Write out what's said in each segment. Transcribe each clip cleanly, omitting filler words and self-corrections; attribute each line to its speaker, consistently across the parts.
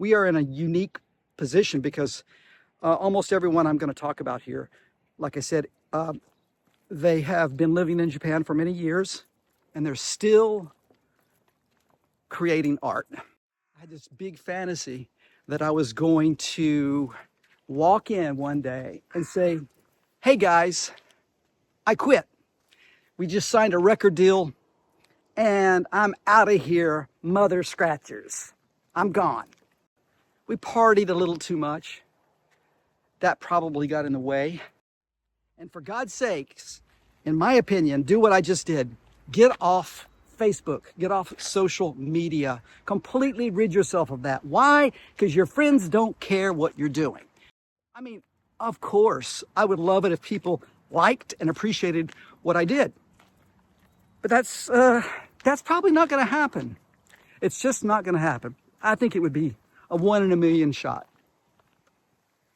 Speaker 1: we are in a unique position because almost everyone I'm going to talk about here, like I said, they have been living in Japan for many years and they're still creating art. I had this big fantasy that I was going to walk in one day and say, hey guys, I quit. We just signed a record deal and I'm out of here, mother scratchers. I'm gone. We partied a little too much. That probably got in the way. And for God's sakes, in my opinion, do what I just did. Get off Facebook, get off social media. Completely rid yourself of that. Why? Because your friends don't care what you're doing. I mean, of course, I would love it if people liked and appreciated what I did. But that's probably not going to happen. It's just not going to happen. I think it would be a 1 in a million shot.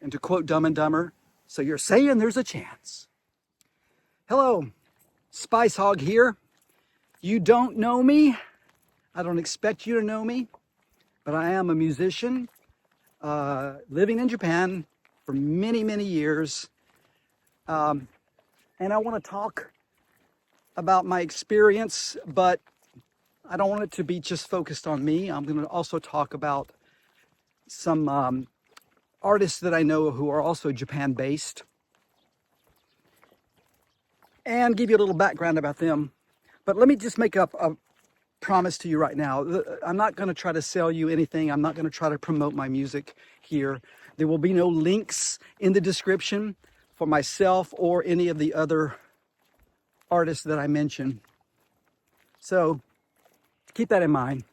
Speaker 1: And to quote Dumb and Dumber, so you're saying there's a chance. Hello, SPICEHOG here. You don't know me. I don't expect you to know me, but I am a musician living in Japan for many, many years. And I want to talk about my experience, but I don't want it to be just focused on me. I'm going to also talk about some artists that I know who are also Japan-based and give you a little background about them. But let me just make up a promise to you right now. I'm not going to try to sell you anything. I'm not going to try to promote my music here. There will be no links in the description for myself or any of the other artists that I mentioned. So keep that in mind.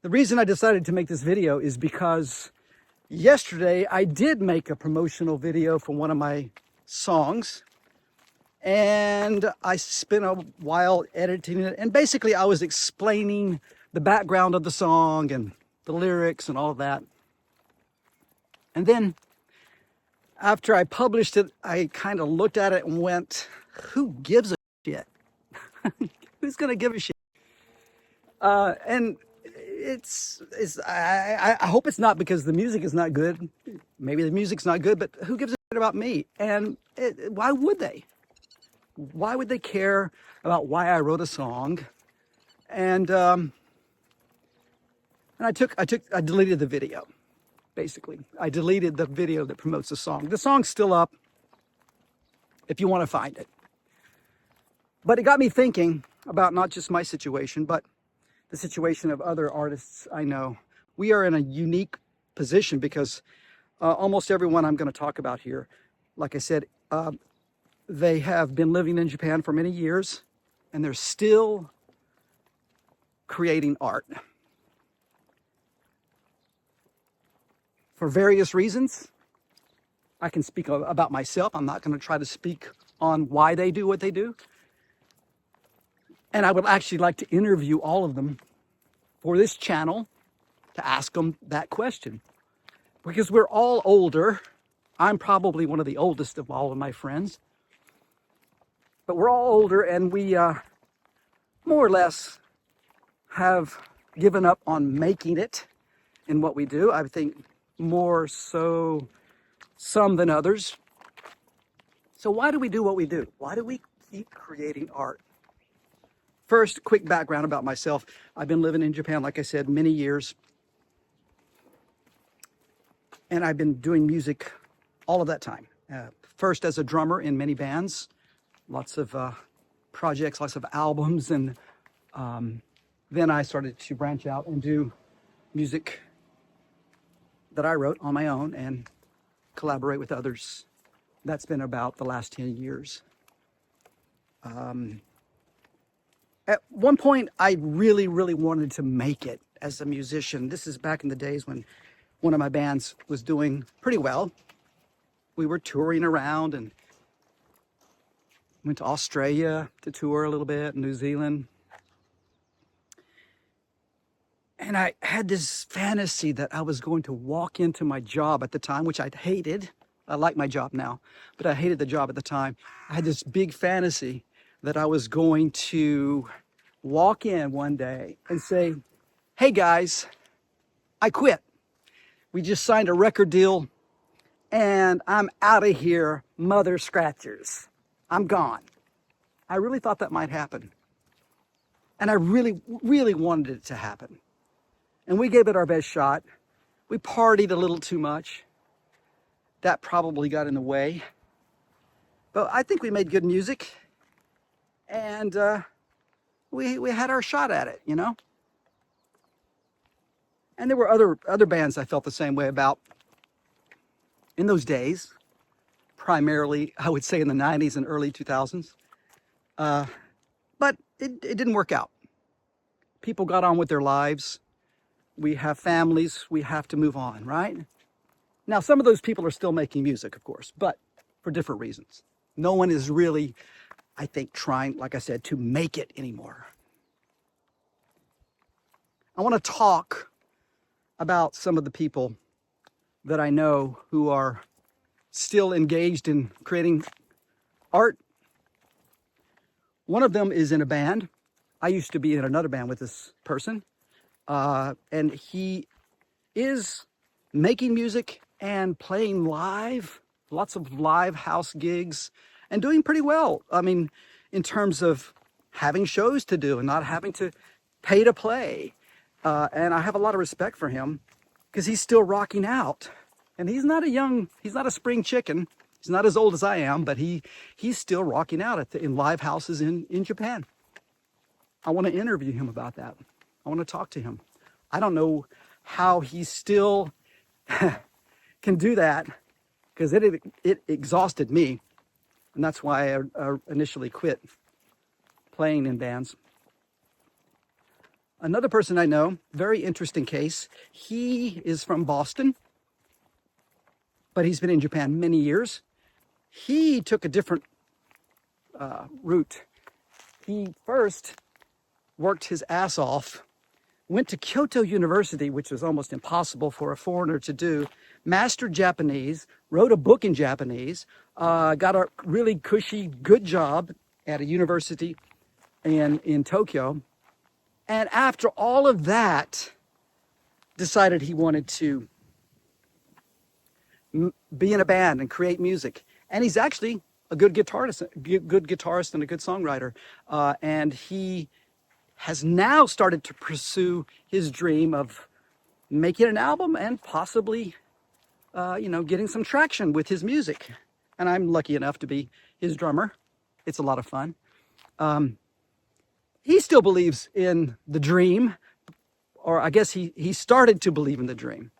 Speaker 1: The reason I decided to make this video is because yesterday I did make a promotional video for one of my songs. And I spent a while editing it. And basically I was explaining the background of the song and the lyrics and all of that. And then after I published it, I kind of looked at it and went, who gives a shit? Who's going to give a shit? And I hope it's not because the music is not good. Maybe the music's not good, but who gives a shit about me? And why would they? Why would they care about why I wrote a song? And I deleted the video. Basically, I deleted the video that promotes the song. The song's still up if you want to find it. But it got me thinking about not just my situation, but the situation of other artists I know. We are in a unique position because almost everyone I'm going to talk about here, like I said, they have been living in Japan for many years and they're still creating art. For various reasons. I can speak about myself. I'm not going to try to speak on why they do what they do. And I would actually like to interview all of them for this channel to ask them that question. Because we're all older. I'm probably one of the oldest of all of my friends. But we're all older and we more or less have given up on making it in what we do. I think more so some than others. So why do we do what we do? Why do we keep creating art? First, quick background about myself. I've been living in Japan, like I said, many years. And I've been doing music all of that time. First as a drummer in many bands, lots of projects, lots of albums. And then I started to branch out and do music that I wrote on my own and collaborate with others. That's been about the last 10 years. At one point, I really, really wanted to make it as a musician. This is back in the days when one of my bands was doing pretty well. We were touring around and went to Australia to tour a little bit, New Zealand. And I had this fantasy that I was going to walk into my job at the time, which I'd hated. I like my job now, but I hated the job at the time. I had this big fantasy that I was going to walk in one day and say, hey guys, I quit. We just signed a record deal, and I'm out of here, mother scratchers. I'm gone. I really thought that might happen. And I really, really wanted it to happen. And we gave it our best shot. We partied a little too much. That probably got in the way. But I think we made good music. And we had our shot at it, you know? And there were other bands I felt the same way about in those days. Primarily, I would say in the 90s and early 2000s. But it didn't work out. People got on with their lives. We have families. We have to move on, right? Now, some of those people are still making music, of course, but for different reasons. No one is really, I think, trying, like I said, to make it anymore. I want to talk about some of the people that I know who are still engaged in creating art. One of them is in a band. I used to be in another band with this person. And he is making music and playing live, lots of live house gigs, and doing pretty well. I mean, in terms of having shows to do and not having to pay to play. And I have a lot of respect for him because he's still rocking out. And he's not a spring chicken. He's not as old as I am, but he's still rocking out in live houses in Japan. I want to interview him about that. I want to talk to him. I don't know how he still can do that because it exhausted me. And that's why I initially quit playing in bands. Another person I know, very interesting case. He is from Boston, but he's been in Japan many years. He took a different route. He first worked his ass off, went to Kyoto University, which was almost impossible for a foreigner to do, mastered Japanese, wrote a book in Japanese, got a really cushy, good job at a university in Tokyo. And after all of that, decided he wanted to be in a band and create music. And he's actually a good guitarist and a good songwriter. And he has now started to pursue his dream of making an album and possibly, getting some traction with his music. And I'm lucky enough to be his drummer. It's a lot of fun. He still believes in the dream, or I guess he started to believe in the dream,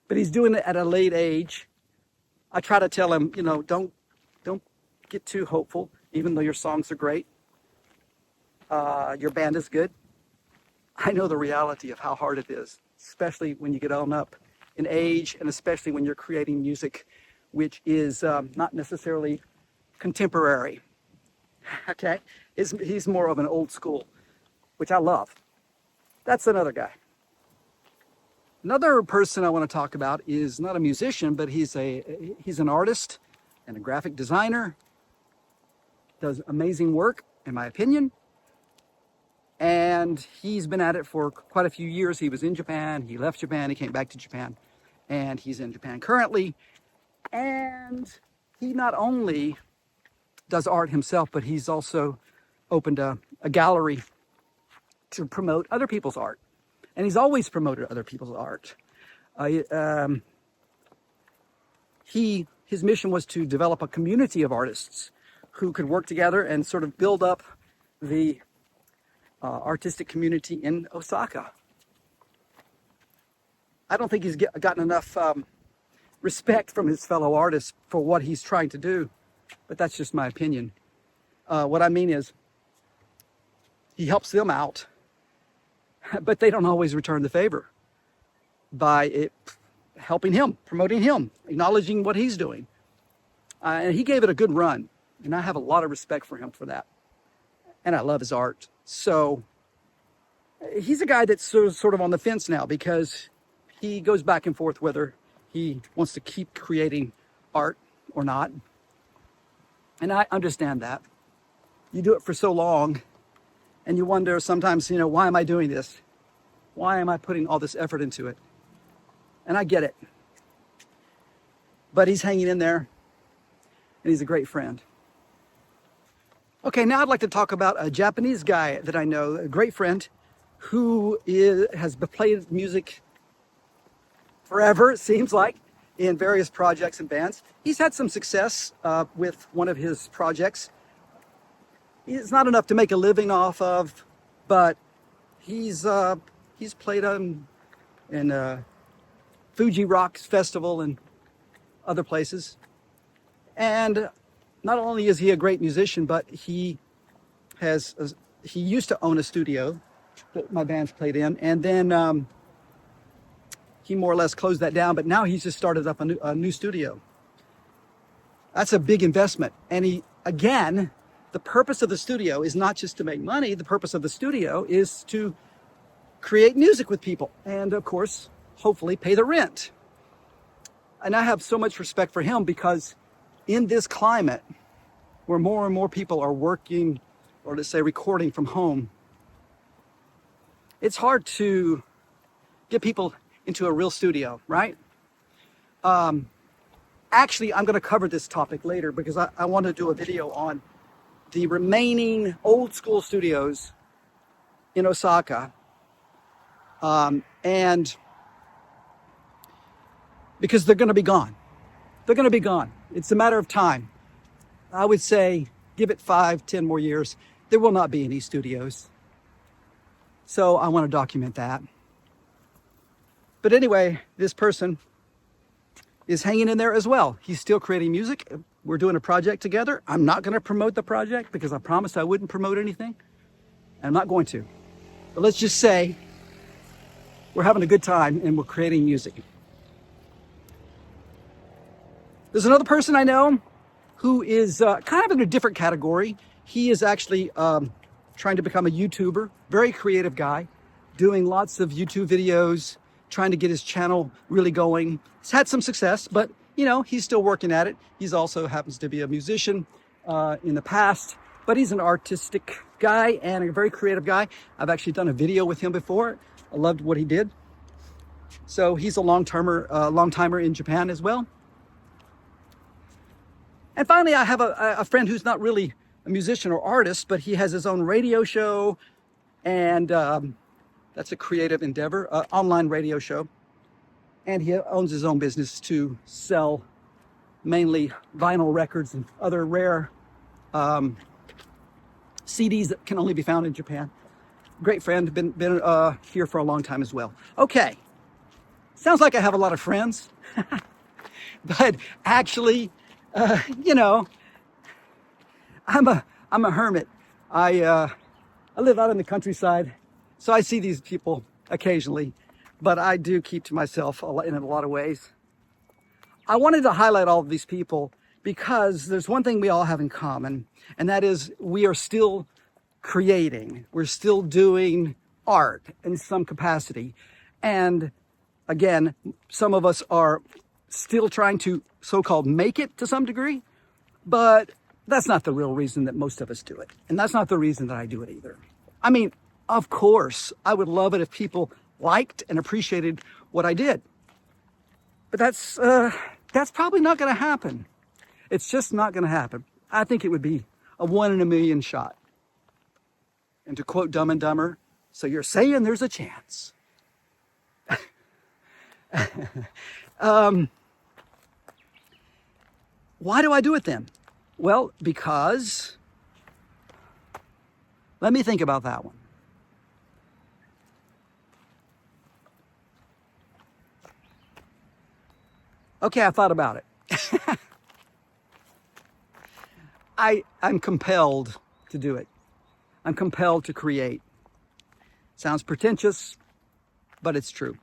Speaker 1: but he's doing it at a late age. I try to tell him, don't get too hopeful, even though your songs are great. Your band is good. I know the reality of how hard it is, especially when you get on up in age, and especially when you're creating music, which is not necessarily contemporary. Okay? He's more of an old school, which I love. That's another guy. Another person I want to talk about is not a musician, but he's an artist and a graphic designer. Does amazing work, in my opinion. And he's been at it for quite a few years. He was in Japan, he left Japan, he came back to Japan, and he's in Japan currently. And he not only does art himself, but he's also opened a gallery to promote other people's art. And he's always promoted other people's art. His mission was to develop a community of artists who could work together and sort of build up the artistic community in Osaka. I don't think he's gotten enough respect from his fellow artists for what he's trying to do, but that's just my opinion. What I mean is, he helps them out, but they don't always return the favor by helping him, promoting him, acknowledging what he's doing. And he gave it a good run, and I have a lot of respect for him for that. And I love his art. So he's a guy that's sort of on the fence now, because he goes back and forth whether he wants to keep creating art or not. And I understand that. You do it for so long, and you wonder sometimes, why am I doing this? Why am I putting all this effort into it? And I get it. but he's hanging in there, and he's a great friend. Okay, now I'd like to talk about a Japanese guy that I know, a great friend, who has played music forever, it seems like, in various projects and bands. He's had some success with one of his projects. It's not enough to make a living off of, but he's played in Fuji Rocks Festival and other places. And not only is he a great musician, but he used to own a studio that my band's played in, and then he more or less closed that down, but now he's just started up a new studio. That's a big investment. And again, the purpose of the studio is not just to make money. The purpose of the studio is to create music with people and, of course, hopefully pay the rent. And I have so much respect for him, because in this climate where more and more people are working, or let's say recording from home, it's hard to get people into a real studio, right? Actually, I'm going to cover this topic later, because I want to do a video on the remaining old school studios in Osaka. And because they're going to be gone. They're going to be gone. It's a matter of time. I would say give it 5-10 more years. There will not be any studios. So I want to document that. But anyway, this person is hanging in there as well. He's still creating music. We're doing a project together. I'm not going to promote the project, because I promised I wouldn't promote anything. And I'm not going to. But let's just say we're having a good time and we're creating music. There's another person I know who is kind of in a different category. He is actually trying to become a YouTuber, very creative guy, doing lots of YouTube videos, trying to get his channel really going. He's had some success, but he's still working at it. He's also happens to be a musician in the past, but he's an artistic guy and a very creative guy. I've actually done a video with him before. I loved what he did. So he's a long-timer in Japan as well. And finally, I have a friend who's not really a musician or artist, but he has his own radio show, and that's a creative endeavor, online radio show. And he owns his own business to sell mainly vinyl records and other rare CDs that can only be found in Japan. Great friend, been here for a long time as well. Okay, sounds like I have a lot of friends, but actually, I'm a hermit. I live out in the countryside, so I see these people occasionally, but I do keep to myself in a lot of ways. I wanted to highlight all of these people because there's one thing we all have in common, and that is we are still creating. We're still doing art in some capacity. And again, some of us are still trying to so-called make it to some degree, but that's not the real reason that most of us do it. And that's not the reason that I do it either. I mean, of course, I would love it if people liked and appreciated what I did. But that's probably not going to happen. It's just not going to happen. I think it would be a 1 in a million shot. And to quote Dumb and Dumber, so you're saying there's a chance. Why do I do it then? Well, because, let me think about that one. Okay, I thought about it. I'm compelled to do it. I'm compelled to create. Sounds pretentious, but it's true.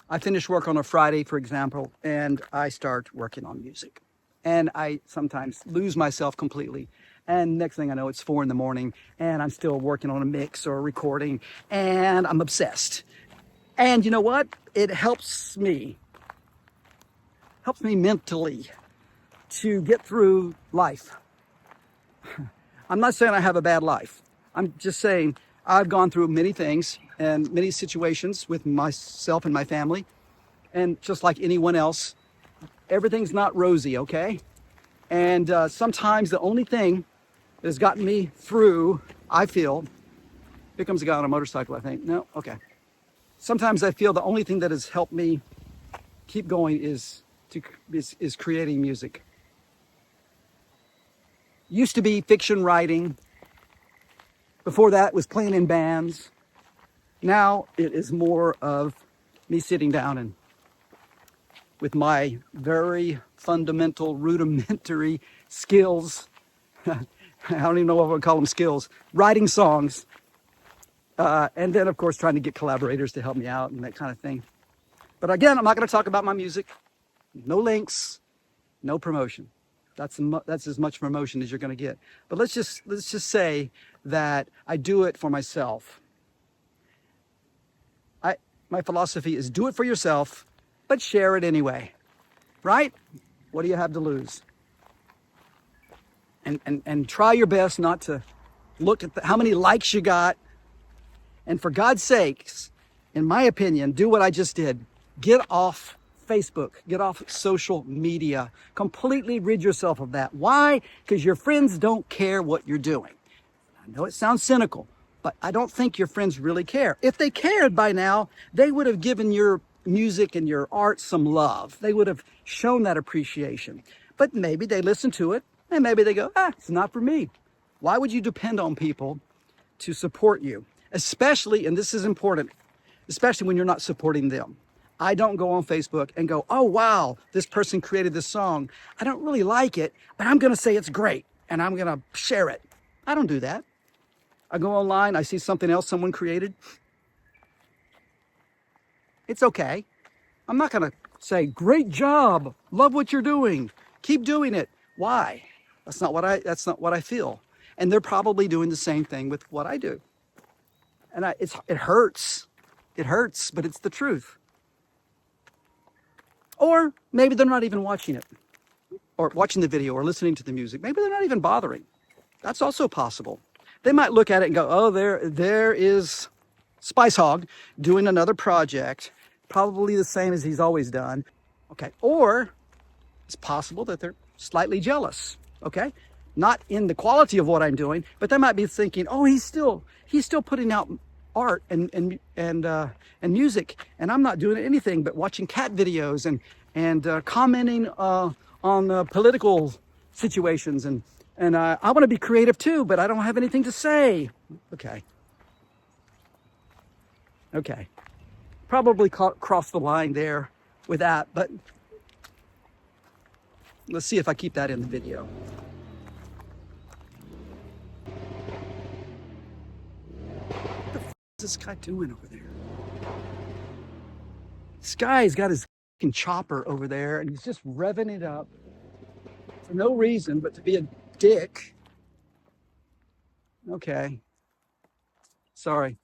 Speaker 1: I finish work on a Friday, for example, and I start working on music. And I sometimes lose myself completely. And next thing I know, it's 4 a.m, and I'm still working on a mix or a recording, and I'm obsessed. And you know what? It helps me mentally to get through life. I'm not saying I have a bad life. I'm just saying I've gone through many things and many situations with myself and my family. And just like anyone else, everything's not rosy, okay? And sometimes the only thing that has gotten me through, I feel, here comes a guy on a motorcycle, I think. No, okay. Sometimes I feel the only thing that has helped me keep going is creating music. Used to be fiction writing. Before that was playing in bands. Now it is more of me sitting down and with my very fundamental, rudimentary skills. I don't even know what I would call them, skills. Writing songs. And then, of course, trying to get collaborators to help me out and that kind of thing. But again, I'm not going to talk about my music. No links, no promotion. That's as much promotion as you're going to get. But let's just say that I do it for myself. My philosophy is do it for yourself, but share it anyway, right? What do you have to lose? And try your best not to look at how many likes you got. And for God's sakes, in my opinion, do what I just did. Get off Facebook, get off social media, completely rid yourself of that. Why? Because your friends don't care what you're doing. I know it sounds cynical, but I don't think your friends really care. If they cared by now, they would have given your music and your art some love. They would have shown that appreciation. But maybe they listen to it and maybe they go, it's not for me. Why would you depend on people to support you? Especially, and this is important, especially when you're not supporting them. I don't go on Facebook and go, oh, wow, this person created this song. I don't really like it, but I'm going to say it's great and I'm going to share it. I don't do that. I go online, I see something else someone created. It's okay. I'm not going to say, great job, love what you're doing, keep doing it. Why? That's not what I feel. And they're probably doing the same thing with what I do. And it hurts. It hurts, but it's the truth. Or maybe they're not even watching it, or watching the video, or listening to the music. Maybe they're not even bothering. That's also possible. They might look at it and go, oh, there is SPICEHOG doing another project, probably the same as he's always done. Okay. Or it's possible that they're slightly jealous. Okay. Not in the quality of what I'm doing, but they might be thinking, oh, he's still putting out art and music, and I'm not doing anything but watching cat videos and commenting on political situations, and I want to be creative too, but I don't have anything to say. Okay, probably crossed the line there with that, but let's see if I keep that in the video. What's this guy doing over there? This guy's got his fucking chopper over there and he's just revving it up for no reason but to be a dick. Okay. Sorry.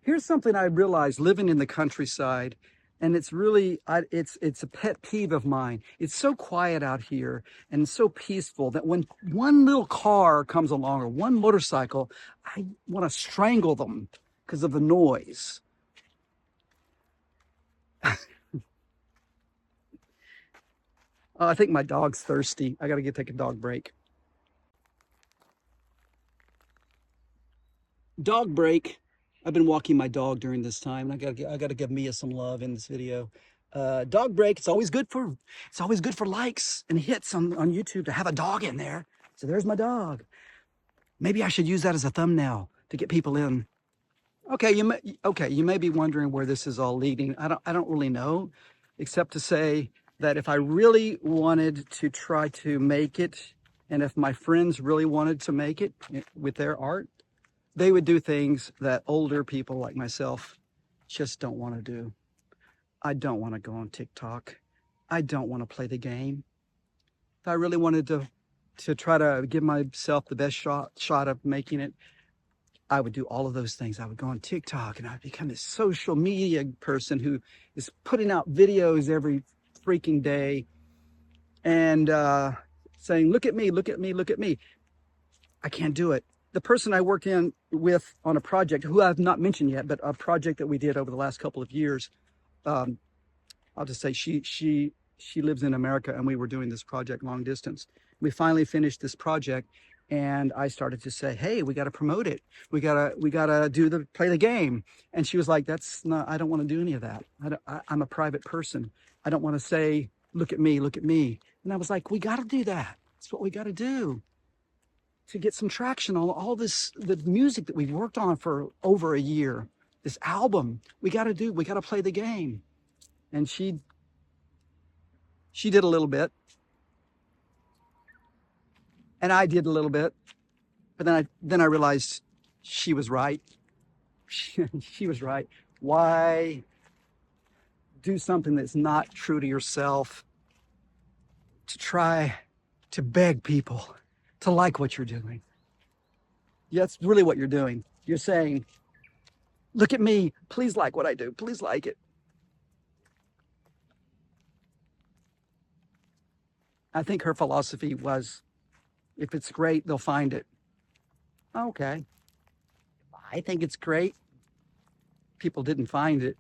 Speaker 1: Here's something I realized living in the countryside, and it's really, it's a pet peeve of mine. It's so quiet out here and so peaceful that when one little car comes along or one motorcycle, I want to strangle them because of the noise. I think my dog's thirsty. I got to take a dog break. Dog break. I've been walking my dog during this time. I got to give Mia some love in this video. Dog break. It's always good for likes and hits on YouTube to have a dog in there. So there's my dog. Maybe I should use that as a thumbnail to get people in. Okay, you may be wondering where this is all leading. I don't really know, except to say that if I really wanted to try to make it, and if my friends really wanted to make it with their art, they would do things that older people like myself just don't want to do. I don't want to go on TikTok. I don't want to play the game. If I really wanted to try to give myself the best shot of making it, I would do all of those things. I would go on TikTok and I'd become this social media person who is putting out videos every freaking day and saying, look at me, look at me, look at me. I can't do it. The person I worked with on a project, who I've not mentioned yet, but a project that we did over the last couple of years, I'll just say she she lives in America, and we were doing this project long distance. We finally finished this project, and I started to say, hey, we got to promote it. We gotta play the game. And she was like, that's not, I don't want to do any of that. I'm a private person. I don't want to say, look at me, look at me. And I was like, we got to do that. That's what we got to do to get some traction on all this, the music that we've worked on for over a year, this album. We got to play the game. And she did a little bit, and I did a little bit, but then I realized she was right. She was right. Why do something that's not true to yourself to try to beg people to like what you're doing? Yeah, that's really what you're doing. You're saying, look at me, please like what I do, please like it. I think her philosophy was, if it's great, they'll find it. Okay. I think it's great. People didn't find it.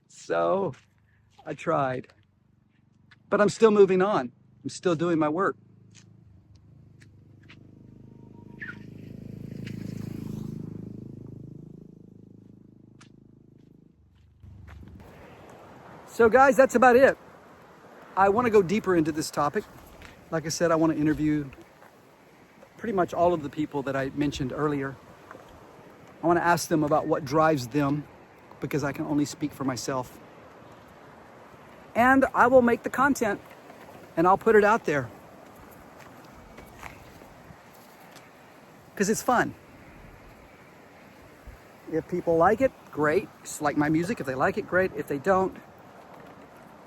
Speaker 1: So I tried. But I'm still moving on. I'm still doing my work. So guys, that's about it. I want to go deeper into this topic. Like I said, I want to interview pretty much all of the people that I mentioned earlier. I want to ask them about what drives them, because I can only speak for myself. And I will make the content and I'll put it out there, because it's fun. If people like it, great. It's like my music. If they like it, great. If they don't,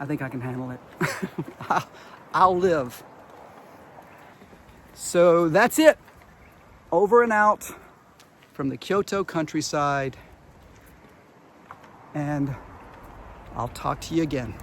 Speaker 1: I think I can handle it. I'll live. So that's it. Over and out from the Kyoto countryside. And I'll talk to you again.